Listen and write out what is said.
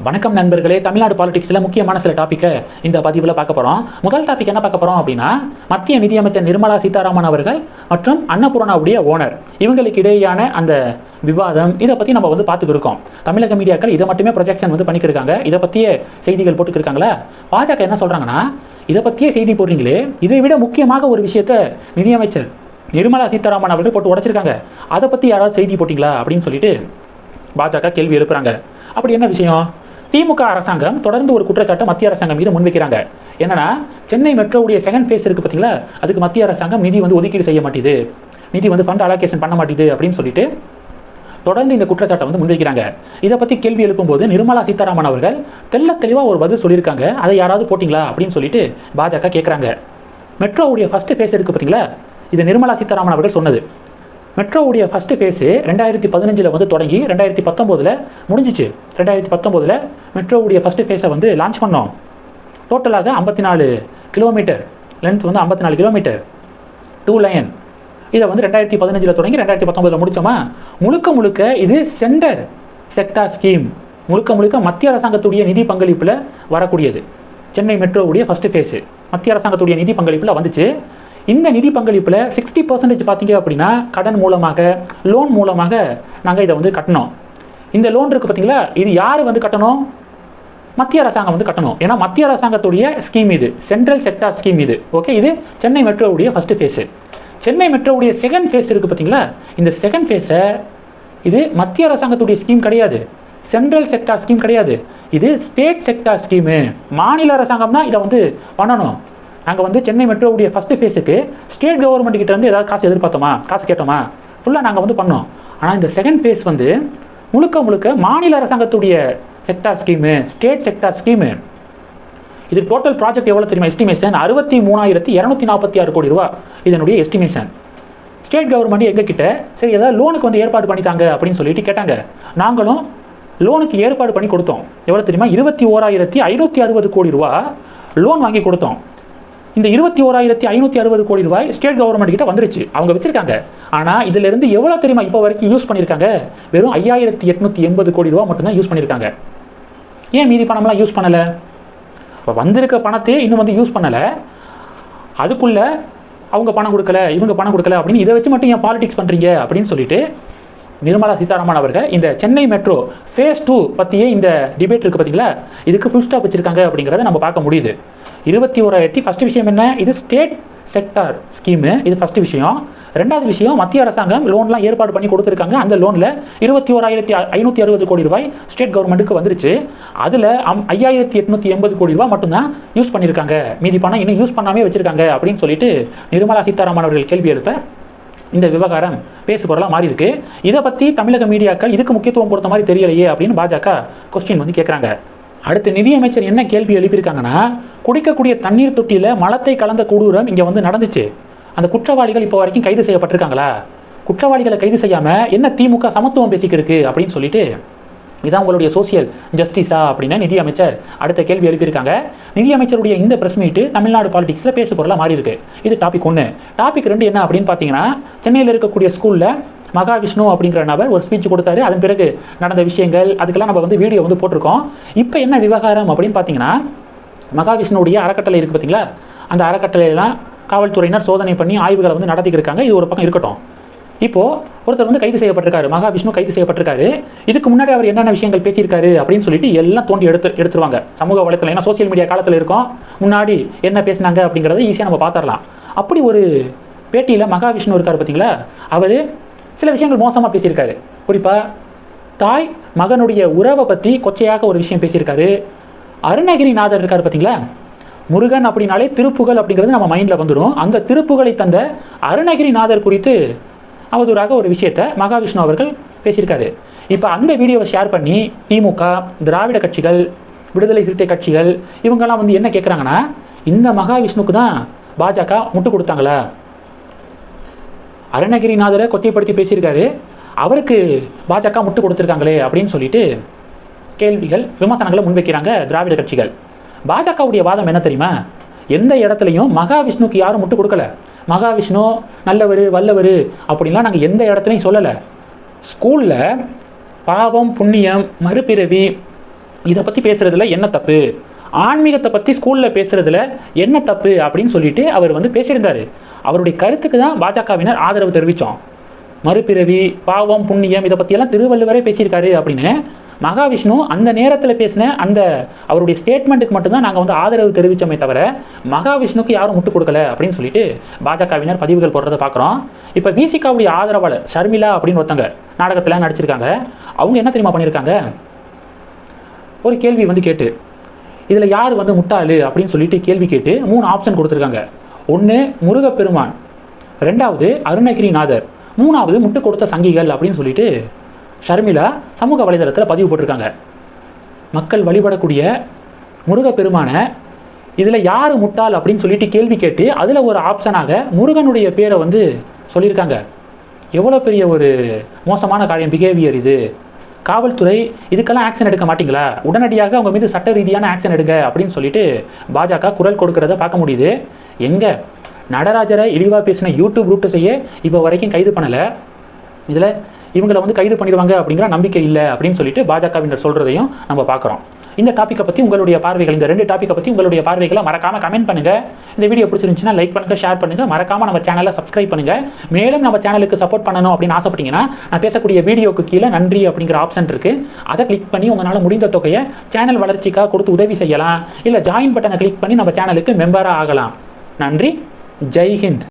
வணக்கம் நண்பர்களே. தமிழ்நாடு பாலிடிக்ஸில் முக்கியமான சில டாப்பிக்கை இந்த பதிவில் பார்க்க போகிறோம். முதல் டாபிக் என்ன பார்க்க போகிறோம் அப்படின்னா, மத்திய நிதியமைச்சர் நிர்மலா சீதாராமன் அவர்கள் மற்றும் அன்னபூர்ணாவுடைய ஓனர் இவங்களுக்கு இடையேயான அந்த விவாதம், இதை பற்றி நம்ம பார்த்துக்கிட்டு இருக்கோம். தமிழக மீடியாக்கள் இதை மட்டுமே ப்ரொஜெக்ஷன் பண்ணிக்கிருக்காங்க. இதை பற்றிய செய்திகள் போட்டுக்கிருக்காங்களா? பாஜக என்ன சொல்கிறாங்கன்னா, இதை பற்றிய செய்தி போடுறீங்களே, இதை விட முக்கியமாக ஒரு விஷயத்தை நிதியமைச்சர் நிர்மலா சீதாராமன் அவர்கள் போட்டு உடைச்சிருக்காங்க, அதை பற்றி யாராவது செய்தி போட்டிங்களா அப்படின்னு சொல்லிட்டு பாஜக கேள்வி எழுப்புறாங்க. அப்படி என்ன விஷயம்? திமுக அரசாங்கம் தொடர்ந்து ஒரு குற்றச்சாட்டை மத்திய அரசாங்கம் மீது முன்வைக்கிறாங்க. என்னன்னா, சென்னை மெட்ரோவுடைய செகண்ட் ஃபேஸ் இருக்கு பார்த்தீங்களா, அதுக்கு மத்திய அரசாங்கம் நிதி ஒதுக்கீடு செய்ய மாட்டேது, நிதி ஃபண்ட் அலோகேஷன் பண்ண மாட்டேது அப்படின்னு சொல்லிட்டு தொடர்ந்து இந்த குற்றச்சாட்டை முன்வைக்கிறாங்க. இதை பற்றி கேள்வி எழுப்பும்போது நிர்மலா சீதாராமன் அவர்கள் தெள்ள தெளிவாக ஒரு பதில் சொல்லியிருக்காங்க. அதை யாராவது போட்டிங்களா அப்படின்னு சொல்லிட்டு பாஜக கேட்குறாங்க. மெட்ரோவுடைய ஃபர்ஸ்ட் ஃபேஸ் இருக்கு பார்த்தீங்களா, இது நிர்மலா சீதாராமன் அவர்கள் சொன்னது. மெட்ரோவுடைய ஃபஸ்ட் ஃபேஸு 2015 தொடங்கி 2019 முடிஞ்சிச்சு. 2019 மெட்ரோவுடைய ஃபஸ்ட் ஃபேஸை லான்ச் பண்ணோம். டோட்டலாக 54 கிலோமீட்டர் லென்த் 54 கிலோமீட்டர் 2 லைன். இதை 2015 தொடங்கி 2019 முடித்தோமா. முழுக்க இது சென்டர் செக்டார் ஸ்கீம், முழுக்க மத்திய அரசாங்கத்துடைய நிதி பங்களிப்பில் வரக்கூடியது. சென்னை மெட்ரோவுடைய ஃபஸ்ட் ஃபேஸு மத்திய அரசாங்கத்துடைய நிதி பங்களிப்பில் வந்துச்சு. இந்த நிதி பங்களிப்பில் 60% பார்த்தீங்க அப்படின்னா கடன் மூலமாக, லோன் மூலமாக நாங்கள் இதை கட்டணும். இந்த லோன் இருக்குது பார்த்தீங்களா, இது யார் கட்டணும்? மத்திய அரசாங்கம் கட்டணும். ஏன்னா மத்திய அரசாங்கத்துடைய ஸ்கீம் இது, சென்ட்ரல் செக்டார் ஸ்கீம் இது. ஓகே, இது சென்னை மெட்ரோவுடைய ஃபஸ்ட்டு ஃபேஸு. சென்னை மெட்ரோவுடைய செகண்ட் ஃபேஸ் இருக்குது பார்த்தீங்களா, இந்த செகண்ட் ஃபேஸை இது மத்திய அரசாங்கத்துடைய ஸ்கீம் கிடையாது, சென்ட்ரல் செக்டார் ஸ்கீம் கிடையாது, இது ஸ்டேட் செக்டார் ஸ்கீமு. மாநில அரசாங்கம் தான் இதை பண்ணணும். நாங்கள் சென்னை மெட்ரோவுடைய ஃபஸ்ட்டு ஃபேஸுக்கு ஸ்டேட் கவர்மெண்ட் கிட்ட ஏதாவது காசு எதிர்பார்த்தோமா, காசு கேட்டோமா? ஃபுல்லாக நாங்கள் பண்ணோம். ஆனால் இந்த செகண்ட் ஃபேஸ் முழுக்க மாநில அரசாங்கத்துடைய sector scheme, state sector scheme. இது டோட்டல் ப்ராஜெக்ட் எவ்வளோ தெரியுமா? எஸ்டிமேஷன் 63,246 கோடி ரூபா இதனுடைய எஸ்டிமேஷன். ஸ்டேட் கவர்மெண்ட் எங்ககிட்ட சரி ஏதாவது லோனுக்கு ஏற்பாடு பண்ணித்தாங்க அப்படின்னு சொல்லிட்டு கேட்டாங்க. நாங்களும் லோனுக்கு ஏற்பாடு பண்ணி கொடுத்தோம். எவ்வளோ தெரியுமா? 21,560 கோடி ரூபா லோன் வாங்கி கொடுத்தோம். இந்த 21,560 கோடி ரூபாய் ஸ்டேட் கவர்மெண்ட் கிட்ட வந்துருச்சு, அவங்க வச்சிருக்காங்க. ஆனால் இதிலிருந்து எவ்வளோ தெரியுமா இப்போ வரைக்கும் யூஸ் பண்ணியிருக்காங்க? வெறும் 5,880 கோடி ரூபா மட்டும்தான் யூஸ் பண்ணியிருக்காங்க. ஏன் மீதி பணம்லாம் யூஸ் பண்ணலை? இப்போ வந்திருக்க பணத்தையே இன்னும் யூஸ் பண்ணலை. அதுக்குள்ளே அவங்க பணம் கொடுக்கல, இவங்க பணம் கொடுக்கல அப்படின்னு இதை வச்சு மட்டும் ஏன் பாலிடிக்ஸ் பண்ணுறீங்க அப்படின்னு சொல்லிட்டு நிர்மலா சீதாராமன் அவர்கள் இந்த சென்னை மெட்ரோ ஃபேஸ் 2 பற்றியே இந்த டிபேட் இருக்குது பார்த்தீங்களா, இதுக்கு ஃபுல் ஸ்டாப் வச்சுருக்காங்க அப்படிங்கிறத நம்ம பார்க்க முடியுது. 21,000 ஃபஸ்ட்டு விஷயம் என்ன? இது ஸ்டேட் செக்டார் ஸ்கீமு, இது ஃபஸ்ட்டு விஷயம். ரெண்டாவது விஷயம், மத்திய அரசாங்கம் லோன்லாம் ஏற்பாடு பண்ணி கொடுத்துருக்காங்க. அந்த லோனில் 21,560 கோடி ரூபாய் ஸ்டேட் கவர்மெண்ட்டுக்கு வந்துருச்சு. அதில் 5,880 கோடி ரூபாய் மட்டும்தான் யூஸ் பண்ணியிருக்காங்க, மீதி பணம் இன்னும் யூஸ் பண்ணாமே வச்சுருக்காங்க அப்படின்னு சொல்லிட்டு நிர்மலா சீதாராமன் அவர்கள் கேள்வி எழுப்ப இந்த விவகாரம் பேசு பொருளாக மாறி இருக்கு. இதை பற்றி தமிழக மீடியாக்கள் இதுக்கு முக்கியத்துவம் கொடுத்த மாதிரி தெரியலையே அப்படின்னு பாஜக கொஸ்டின் கேட்குறாங்க. அடுத்து நிதியமைச்சர் என்ன கேள்வி எழுப்பியிருக்காங்கன்னா, குடிக்கக்கூடிய தண்ணீர் தொட்டியில் மலத்தை கலந்த கொடூரம் இங்கே நடந்துச்சு. அந்த குற்றவாளிகள் இப்போ வரைக்கும் கைது செய்யப்பட்டிருக்காங்களா? குற்றவாளிகளை கைது செய்யாமல் என்ன திமுக சமத்துவம் பேசிக்கிருக்கு அப்படின்னு சொல்லிட்டு, இதான் உங்களுடைய சோசியல் ஜஸ்டிஸா அப்படின்னு நிதியமைச்சர் அடுத்த கேள்வி எழுப்பியிருக்காங்க. நிதியமைச்சருடைய இந்த பிரஸ் மீட்டு தமிழ்நாடு பாலிடிக்ஸில் பேசு பொருளாக மாறி இருக்கு. இது டாபிக் 1. டாபிக் 2 என்ன அப்படின்னு பார்த்தீங்கன்னா, சென்னையில் இருக்கக்கூடிய ஸ்கூலில் மகாவிஷ்ணு அப்படிங்கிற நபர் ஒரு ஸ்பீச் கொடுத்தாரு. அதன் பிறகு நடந்த விஷயங்கள் அதுக்கெல்லாம் நம்ம வீடியோ போட்டிருக்கோம். இப்போ என்ன விவகாரம் அப்படின்னு பார்த்தீங்கன்னா, மகாவிஷ்ணுடைய அறக்கட்டளை இருக்குது பார்த்தீங்களா, அந்த அறக்கட்டளையெல்லாம் காவல்துறையினர் சோதனை பண்ணி ஆய்வுகளை நடத்திக்கிருக்காங்க. இது ஒரு பக்கம் இருக்கட்டும். இப்போது ஒருத்தர் கைது செய்யப்பட்டிருக்காரு, மகாவிஷ்ணு கைது செய்யப்பட்டிருக்காரு. இதுக்கு முன்னாடி அவர் என்னென்ன விஷயங்கள் பேசியிருக்காரு அப்படின்னு சொல்லிட்டு எல்லாம் தோண்டி எடுத்துருவாங்க சமூக வலைத்தளம். ஏன்னா சோசியல் மீடியா காலத்தில் இருக்கும், முன்னாடி என்ன பேசினாங்க அப்படிங்கிறத ஈஸியாக நம்ம பார்த்துடலாம். அப்படி ஒரு பேட்டியில் மகாவிஷ்ணு இருக்கார் பார்த்தீங்களா, அவர் சில விஷயங்கள் மோசமாக பேசியிருக்காரு. குறிப்பாக தாய் மகனுடைய உறவை பற்றி கொச்சையாக ஒரு விஷயம் பேசியிருக்காரு. அருணகிரிநாதர் இருக்கார் பார்த்தீங்களா, முருகன் அப்படின்னாலே திருப்புகழ் அப்படிங்கிறது நம்ம மைண்டில் வந்துடும். அந்த திருப்புகழை தந்த அருணகிரிநாதர் குறித்து அவதூறாக ஒரு விஷயத்தை மகாவிஷ்ணு அவர்கள் பேசியிருக்காரு. இப்போ அந்த வீடியோவை ஷேர் பண்ணி திமுக, திராவிட கட்சிகள், விடுதலை சிறுத்தை கட்சிகள் இவங்கெல்லாம் என்ன கேட்குறாங்கன்னா, இந்த மகாவிஷ்ணுக்கு தான் பாஜக முட்டு கொடுத்தாங்களா? அருணகிரிநாதரை கொச்சைப்படுத்தி பேசியிருக்காரு, அவருக்கு பாஜக முட்டு கொடுத்துருக்காங்களே அப்படின்னு சொல்லிட்டு கேள்விகள், விமர்சனங்களை முன்வைக்கிறாங்க திராவிட கட்சிகள். பாஜகவுடைய வாதம் என்ன தெரியுமா? எந்த இடத்துலையும் மகாவிஷ்ணுக்கு யாரும் முட்டு கொடுக்கல, மகாவிஷ்ணு நல்லவர் வல்லவர் அப்படின்லாம் நாங்கள் எந்த இடத்துலையும் சொல்லலை. ஸ்கூலில் பாவம் புண்ணியம் மறுபிறவி இதை பற்றி பேசுகிறதுல என்ன தப்பு, ஆன்மீகத்தை பற்றி ஸ்கூலில் பேசுகிறதுல என்ன தப்பு அப்படின்னு சொல்லிட்டு அவர் வந்து பேசியிருந்தார். அவருடைய கருத்துக்கு தான் பாஜகவினர் ஆதரவு தெரிவித்தோம். மறுபிறவி, பாவம், புண்ணியம் இதை பற்றியெல்லாம் திருவள்ளுவரே பேசியிருக்காரு அப்படின்னு மகாவிஷ்ணு அந்த நேரத்தில் பேசின அந்த அவருடைய ஸ்டேட்மெண்ட்டுக்கு மட்டும்தான் நாங்கள் வந்து ஆதரவு தெரிவித்தோமே தவிர மகாவிஷ்ணுக்கு யாரும் முட்டு கொடுக்கல அப்படின்னு சொல்லிட்டு பாஜகவினர் பதிவுகள் போடுறதை பார்க்குறோம். இப்போ விசிகாவுடைய ஆதரவாளர் ஷர்மிளா அப்படின்னு ஒருத்தங்க நாடகத்தில் நடிச்சிருக்காங்க. அவங்க என்ன தெரியுமா பண்ணியிருக்காங்க, ஒரு கேள்வி வந்து கேட்டு இதில் யார் வந்து முட்டாளு அப்படின்னு சொல்லிட்டு கேள்வி கேட்டு 3 ஆப்ஷன் கொடுத்துருக்காங்க. ஒன்று முருகப்பெருமான், 2வது அருணகிரிநாதர், 3வது முட்டு கொடுத்த சங்கிகள் அப்படின்னு சொல்லிட்டு ஷர்மிளா சமூக வலைதளத்தில் பதிவு போட்டிருக்காங்க. மக்கள் வழிபடக்கூடிய முருகப்பெருமானை இதில் யார் முட்டாள் அப்படின்னு சொல்லிட்டு கேள்வி கேட்டு அதில் ஒரு ஆப்ஷனாக முருகனுடைய பேரை வந்து சொல்லியிருக்காங்க. எவ்வளோ பெரிய ஒரு மோசமான காரியம், பிஹேவியர் இது. காவல்துறை இதுக்கெல்லாம் ஆக்ஷன் எடுக்க மாட்டீங்களா? உடனடியாக அவங்க மீது சட்ட ரீதியான ஆக்ஷன் எடுங்க அப்படின்னு சொல்லிட்டு பாஜக குரல் கொடுக்கறத பார்க்க முடியுது. எங்கே நடராஜரை இழிவாக பேசின யூடியூப் ரூட்டஸையே இப்போ வரைக்கும் கைது பண்ணலை. இதில் இவங்களை வந்து கைது பண்ணிடுவாங்க அப்படிங்கிற நம்பிக்கை இல்லை அப்படின்னு சொல்லிட்டு பாஜகவினர் சொல்கிறதையும் நம்ம பார்க்குறோம். இந்த டாப்பிக்கை பற்றி உங்களுடைய பார்வைகள், இந்த 2 டாப்பிக்கை பற்றி உங்களுடைய பார்வைகளை மறக்காமல் கமெண்ட் பண்ணுங்கள். இந்த வீடியோ பிடிச்சிருந்துச்சுன்னா லைக் பண்ணுங்கள், ஷேர் பண்ணுங்கள், மறக்காமல் நம்ம சேனலை சப்ஸ்கிரைப் பண்ணுங்கள். மேலும் நம்ம சேனலுக்கு சப்போர்ட் பண்ணணும் அப்படின்னு ஆசைப்பட்டீங்கன்னா நான் பேசக்கூடிய வீடியோக்கு கீழே நன்றி அப்படிங்கிற ஆப்ஷன் இருக்குது. அதை கிளிக் பண்ணி உங்களால் முடிந்த தொகையை சேனல் வளர்ச்சிக்காக கொடுத்து உதவி செய்யலாம். இல்லை ஜாயின் பட்டனை கிளிக் பண்ணி நம்ம சேனலுக்கு மெம்பராக ஆகலாம். நன்றி. ஜெய் ஹிந்த்.